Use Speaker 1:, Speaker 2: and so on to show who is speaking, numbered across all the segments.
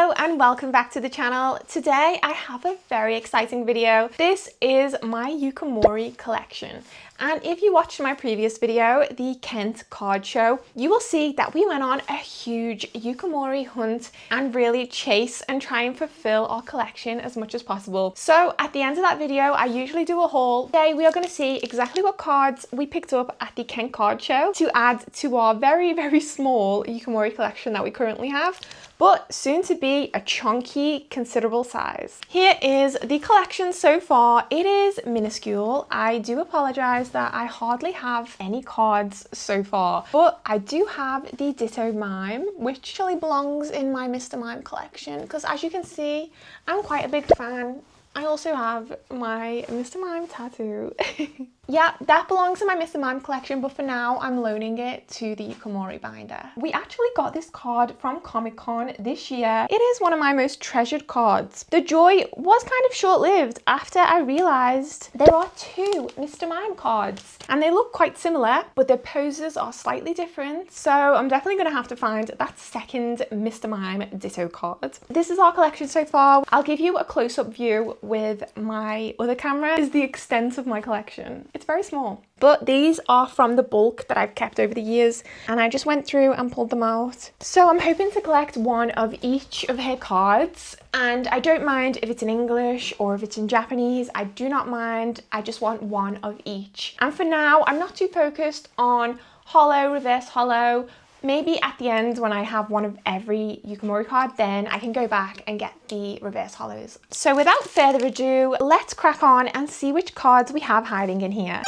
Speaker 1: Hello and welcome back to the channel. Today I have a very exciting video. This is my Yuka Morii collection. And if you watched my previous video, the Kent card show, you will see that we went on a huge Yuka Morii hunt and really chase and try and fulfill our collection as much as possible. So at the end of that video, I usually do a haul. Today we are going to see exactly what cards we picked up at the Kent card show to add to our very, very small Yuka Morii collection that we currently have, but soon to be a chunky, considerable size. Here is the collection so far. It is minuscule. I do apologize that I hardly have any cards so far, but I do have the Ditto Mime, which actually belongs in my Mr. Mime collection, because as you can see, I'm quite a big fan. I also have my Mr. Mime tattoo. Yeah, that belongs in my Mr. Mime collection, but for now I'm loaning it to the Yuka Morii binder. We actually got this card from Comic-Con this year. It is one of my most treasured cards. The joy was kind of short-lived after I realized there are two Mr. Mime cards and they look quite similar, but their poses are slightly different. So I'm definitely gonna have to find that second Mr. Mime Ditto card. This is our collection so far. I'll give you a close-up view with my other camera. This is the extent of my collection. It's very small, but these are from the bulk that I've kept over the years and I just went through and pulled them out. So I'm hoping to collect one of each of her cards, and I don't mind if it's in English or if it's in Japanese. I do not mind. I just want one of each. And for now, I'm not too focused on holo, reverse holo. Maybe at the end when I have one of every Yuka Morii card, then I can go back and get the reverse holos. So without further ado, let's crack on and see which cards we have hiding in here.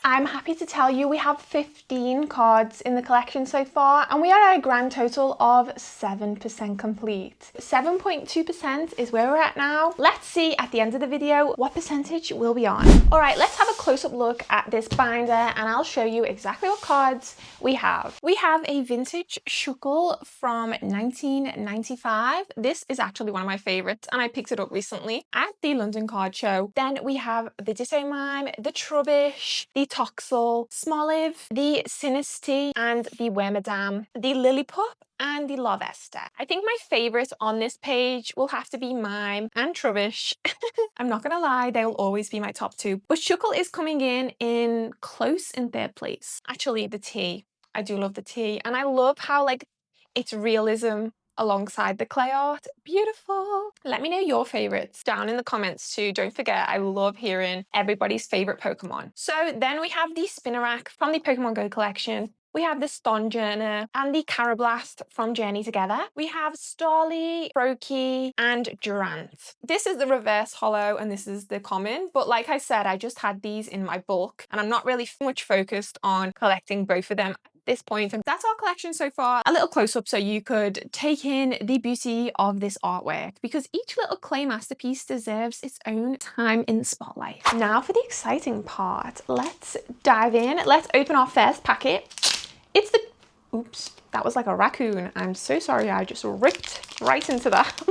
Speaker 1: I'm happy to tell you we have 15 cards in the collection so far, and we are at a grand total of 7% complete. 7.2% is where we're at now. Let's see at the end of the video what percentage we'll be on. All right, let's have a close-up look at this binder and I'll show you exactly what cards we have. We have a vintage Shuckle from 1995. This is actually one of my favorites and I picked it up recently at the London card show. Then we have the Ditto Mime, the Trubbish, the Toxel, Smoliv, the Sinistea, and the Wormadam, the Lillipup, and the Larvesta. I think my favorite on this page will have to be Mime and Trubbish. I'm not gonna lie, they will always be my top two, but Shuckle is coming in close in third place. Actually, the T. I do love the T, and I love how like it's realism alongside the clay art. Beautiful. Let me know your favorites down in the comments too. Don't forget, I love hearing everybody's favorite Pokemon. So then we have the Spinarak from the Pokemon Go collection. We have the Stonjourner and the Carablast from Journey Together. We have Starly, Froakie, and Durant. This is the reverse holo and this is the common, but like I said, I just had these in my bulk and I'm not really much focused on collecting both of them this point. And that's our collection so far. A little close-up so you could take in the beauty of this artwork, because each little clay masterpiece deserves its own time in the spotlight. Now for the exciting part. Let's dive in. Let's open our first packet. It's the, oops, that was like a raccoon. I'm so sorry, I just ripped right into that.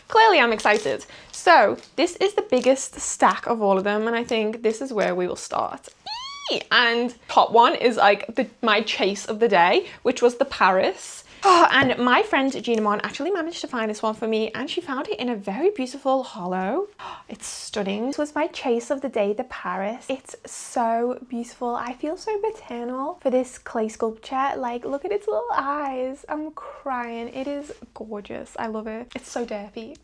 Speaker 1: Clearly I'm excited. So this is the biggest stack of all of them, and I think this is where we will start. And top one is like my chase of the day, which was the Paris. Oh, and my friend Ginamon actually managed to find this one for me, and she found it in a very beautiful holo. It's stunning. This was my chase of the day, the Paris. It's so beautiful. I feel so maternal for this clay sculpture. Like, look at its little eyes. I'm crying. It is gorgeous. I love it. It's so derpy.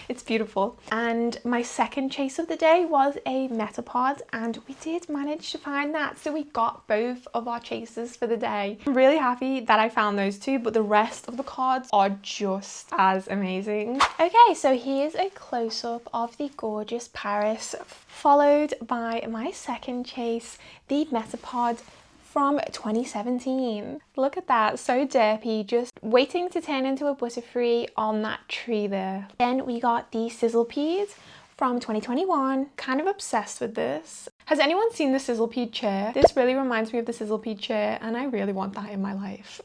Speaker 1: It's beautiful. And my second chase of the day was a Metapod, and we did manage to find that. So we got both of our chases for the day. I'm really happy that I found those two, but the rest of the cards are just as amazing. Okay, so here's a close-up of the gorgeous Paris, followed by my second chase, the Metapod from 2017. Look at that, so derpy, just waiting to turn into a Butterfree on that tree there. Then we got the Sizzlepede from 2021. Kind of obsessed with this. Has anyone seen the Sizzlepede chair? This really reminds me of the Sizzlepede chair, and I really want that in my life.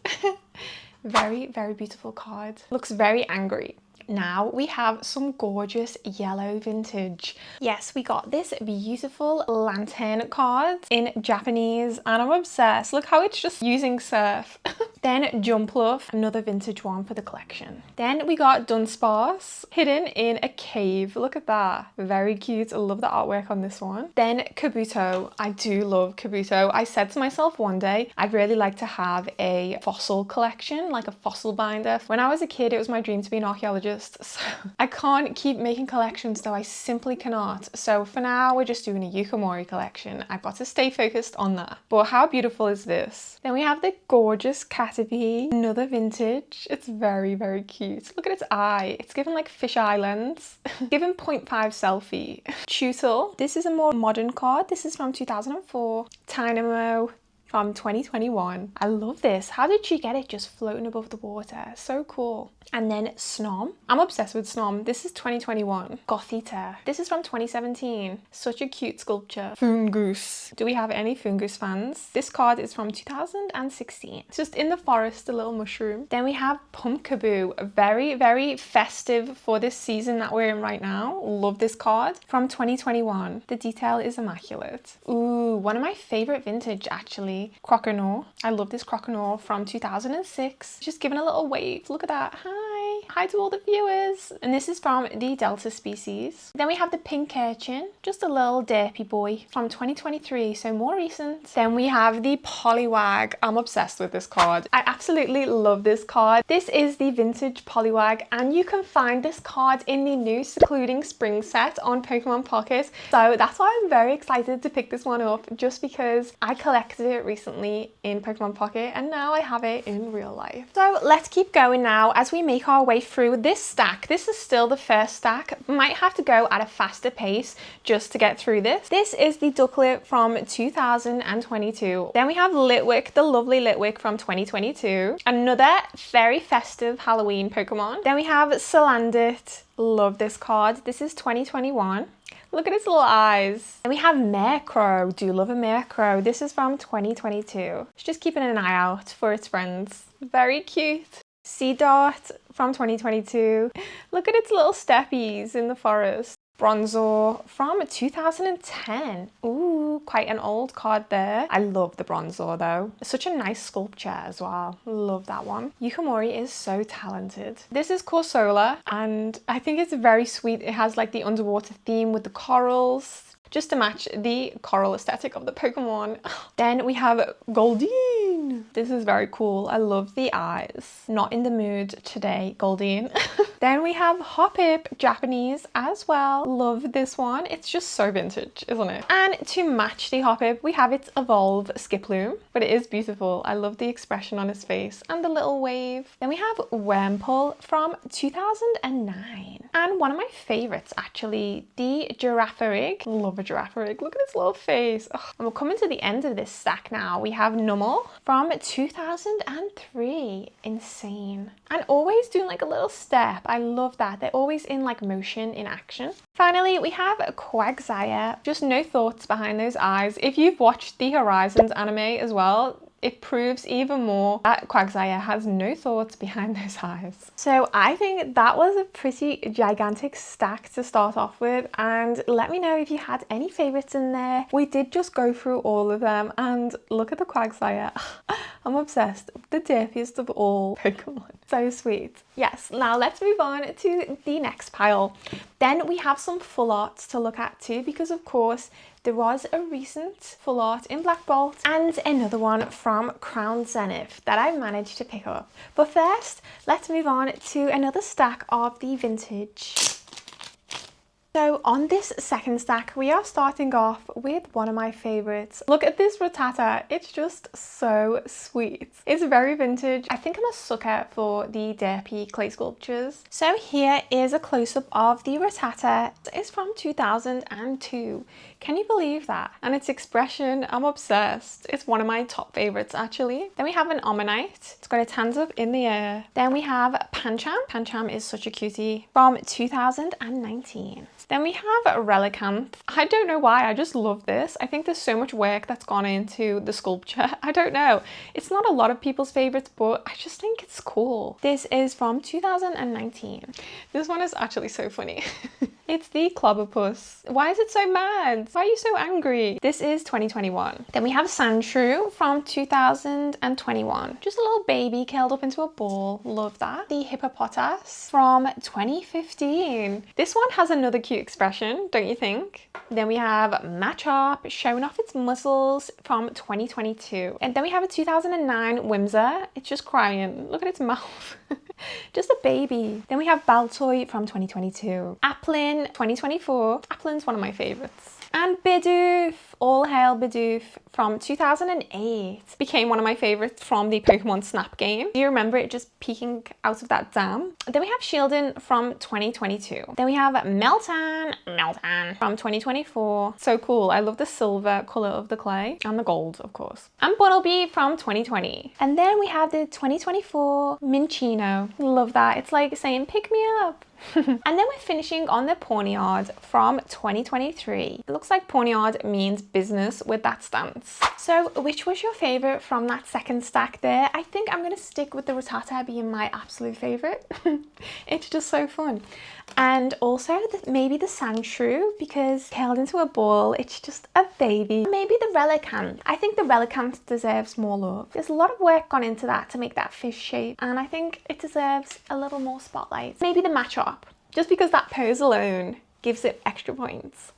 Speaker 1: Very, very beautiful card. Looks very angry. Now we have some gorgeous yellow vintage. Yes, we got this beautiful lantern card in Japanese and I'm obsessed. Look how it's just using surf. Then Jumpluff, another vintage one for the collection. Then we got Dunsparce, hidden in a cave. Look at that. Very cute. I love the artwork on this one. Then Kabuto. I do love Kabuto. I said to myself one day, I'd really like to have a fossil collection, like a fossil binder. When I was a kid, it was my dream to be an archaeologist. So I can't keep making collections though. I simply cannot. So for now, we're just doing a Yuka Morii collection. I've got to stay focused on that. But how beautiful is this? Then we have the gorgeous Caterpie, another vintage. It's very, very cute. Look at its eye. It's given like fish islands. Given 0.5 selfie. Tootle. This is a more modern card. This is from 2004. Dynamo from 2021. I love this. How did she get it just floating above the water? So cool. And then Snom. I'm obsessed with Snom. This is 2021. Gothita. This is from 2017. Such a cute sculpture. Fungus. Do we have any Fungus fans? This card is from 2016. It's just in the forest, a little mushroom. Then we have Pumpkaboo. Very, very festive for this season that we're in right now. Love this card. From 2021. The detail is immaculate. Ooh, one of my favorite vintage actually. Croconaw. I love this Croconaw from 2006. Just giving a little wave. Look at that. Hi to all the viewers. And this is from the Delta species. Then we have the pink urchin, just a little derpy boy from 2023, so more recent. Then we have the Poliwag. I'm obsessed with this card. I absolutely love this card. This is the vintage Poliwag and you can find this card in the new Secluding Spring set on Pokemon Pocket. So that's why I'm very excited to pick this one up, just because I collected it recently in Pokemon Pocket and now I have it in real life. So let's keep going now as we make our way through this stack. This is still the first stack. Might have to go at a faster pace just to get through this. This is the Ducklet from 2022. Then we have Litwick, the lovely Litwick from 2022. Another very festive Halloween Pokemon. Then we have Salandit. Love this card. This is 2021. Look at its little eyes. And we have Murkrow. Do love a Murkrow. This is from 2022. It's just keeping an eye out for its friends. Very cute. Seedot from 2022. Look at its little steppies in the forest. Bronzor from 2010. Ooh, quite an old card there. I love the Bronzor though. Such a nice sculpture as well. Love that one. Yuka Morii is so talented. This is Corsola and I think it's very sweet. It has like the underwater theme with the corals, just to match the coral aesthetic of the Pokemon. Then we have Goldeen. This is very cool. I love the eyes. Not in the mood today, Goldeen. Then we have Hoppip, Japanese as well. Love this one. It's just so vintage, isn't it? And to match the Hoppip, we have its Evolve Skiploom, but it is beautiful. I love the expression on its face and the little wave. Then we have Wurmple from 2009. And one of my favorites actually, the Girafarig. Love a Girafarig. Look at its little face. Ugh. And we're coming to the end of this stack now. We have Numel from 2003. Insane. And always doing like a little step. I love that. They're always in like motion, in action. Finally, we have Quagsire. Just no thoughts behind those eyes. If you've watched the Horizons anime as well, it proves even more that Quagsire has no thoughts behind those eyes. So I think that was a pretty gigantic stack to start off with, and let me know if you had any favorites in there. We did just go through all of them, and look at the Quagsire. I'm obsessed. The derpiest of all Pokemon. So sweet. Yes, now let's move on to the next pile. Then we have some full arts to look at too, because of course there was a recent full art in Black Bolt and another one from Crown Zenith that I managed to pick up. But first, let's move on to another stack of the vintage. So on this second stack, we are starting off with one of my favorites. Look at this Rattata. It's just so sweet. It's very vintage. I think I'm a sucker for the derpy clay sculptures. So here is a close-up of the Rattata. It's from 2002. Can you believe that? And its expression, I'm obsessed. It's one of my top favorites actually. Then we have an Ammonite. It's got its hands up in the air. Then we have Pancham. Pancham is such a cutie from 2019. Then we have Relicanth. I don't know why, I just love this. I think there's so much work that's gone into the sculpture. I don't know. It's not a lot of people's favorites, but I just think it's cool. This is from 2019. This one is actually so funny. It's the Clobberpuss. Why is it so mad? Why are you so angry? This is 2021. Then we have Sandshrew from 2021. Just a little baby curled up into a ball. Love that. The Hippopotas from 2015. This one has another cute expression, don't you think? Then we have Machop showing off its muscles from 2022. And then we have a 2009 Whimsy. It's just crying. Look at its mouth. Just a baby. Then we have Baltoy from 2022. Applin 2024. Applin's one of my favorites. And Bidoof, all hail Bidoof from 2008. Became one of my favorites from the Pokemon Snap game. Do you remember it just peeking out of that dam? Then we have Shieldon from 2022. Then we have Meltan from 2024. So cool. I love the silver color of the clay and the gold, of course. And Bunnelby from 2020. And then we have the 2024 Minccino. Love that. It's like saying, pick me up. And then we're finishing on the Pawniard from 2023. It looks like Pawniard means business with that stance. So which was your favorite from that second stack there? I think I'm gonna stick with the Rattata being my absolute favorite. It's just so fun. And also maybe the Sandshrew, because curled into a ball, it's just a baby. Maybe the Relicanth. I think the Relicanth deserves more love. There's a lot of work gone into that to make that fish shape, and I think it deserves a little more spotlight. Maybe the Machop, just because that pose alone gives it extra points.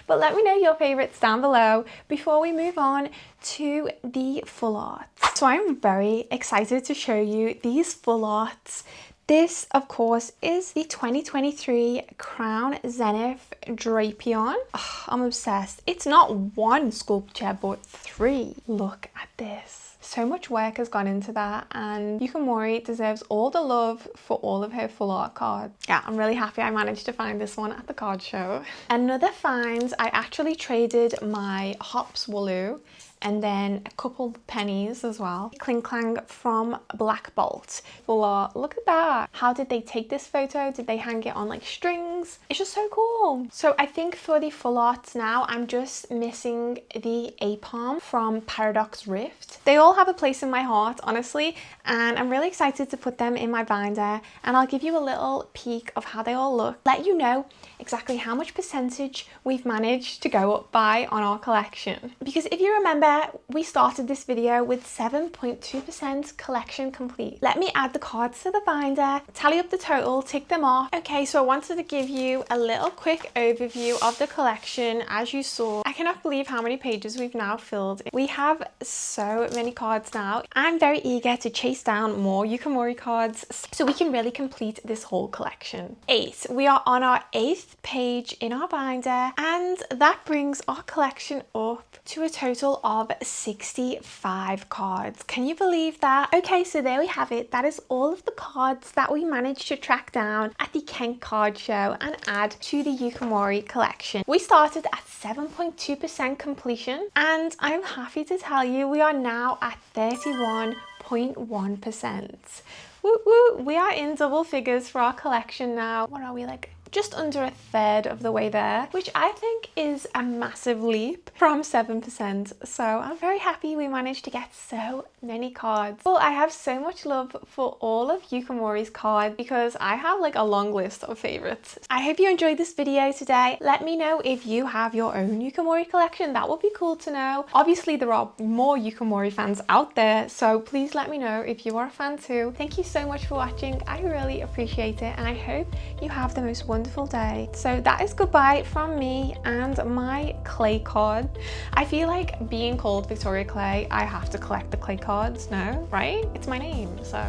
Speaker 1: But let me know your favorites down below before we move on to the full arts. So I'm very excited to show you these full arts. This, of course, is the 2023 Crown Zenith Drapion. Oh, I'm obsessed. It's not one sculpture, but 3. Look at this. So much work has gone into that, and Yuka Morii deserves all the love for all of her full art cards. Yeah, I'm really happy I managed to find this one at the card show. Another find, I actually traded my Hops Wooloo and then a couple pennies as well. Kling Clang from Black Bolt. Full art. Look at that. How did they take this photo? Did they hang it on like strings? It's just so cool. So I think for the full arts now, I'm just missing the Apom from Paradox Rift. They all have a place in my heart, honestly, and I'm really excited to put them in my binder, and I'll give you a little peek of how they all look. Let you know exactly how much percentage we've managed to go up by on our collection. Because if you remember, we started this video with 7.2% collection complete. Let me add the cards to the binder, tally up the total, tick them off. Okay, so I wanted to give you a little quick overview of the collection. As you saw, I cannot believe how many pages we've now filled. We have so many cards now. I'm very eager to chase down more Yuka Morii cards so we can really complete this whole collection. 8. We are on our 8th page in our binder, and that brings our collection up to a total of 65 cards. Can you believe that? Okay, so there we have it. That is all of the cards that we managed to track down at the Kent card show and add to the Yuka Morii collection. We started at 7.2% completion, and I'm happy to tell you we are now at 31.1%. Woo woo, we are in double figures for our collection now. What are we, like just under a third of the way there, which I think is a massive leap from 7%. So I'm very happy we managed to get so many cards. Well, I have so much love for all of Yuka Morii's cards because I have like a long list of favorites. I hope you enjoyed this video today. Let me know if you have your own Yuka Morii collection. That would be cool to know. Obviously, there are more Yuka Morii fans out there, so please let me know if you are a fan too. Thank you so much for watching. I really appreciate it, and I hope you have the most wonderful day. So that is goodbye from me and my clay card. I feel like being called Victoria Clay, I have to collect the clay cards now, right? It's my name, so.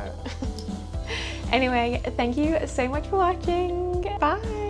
Speaker 1: Anyway, thank you so much for watching. Bye.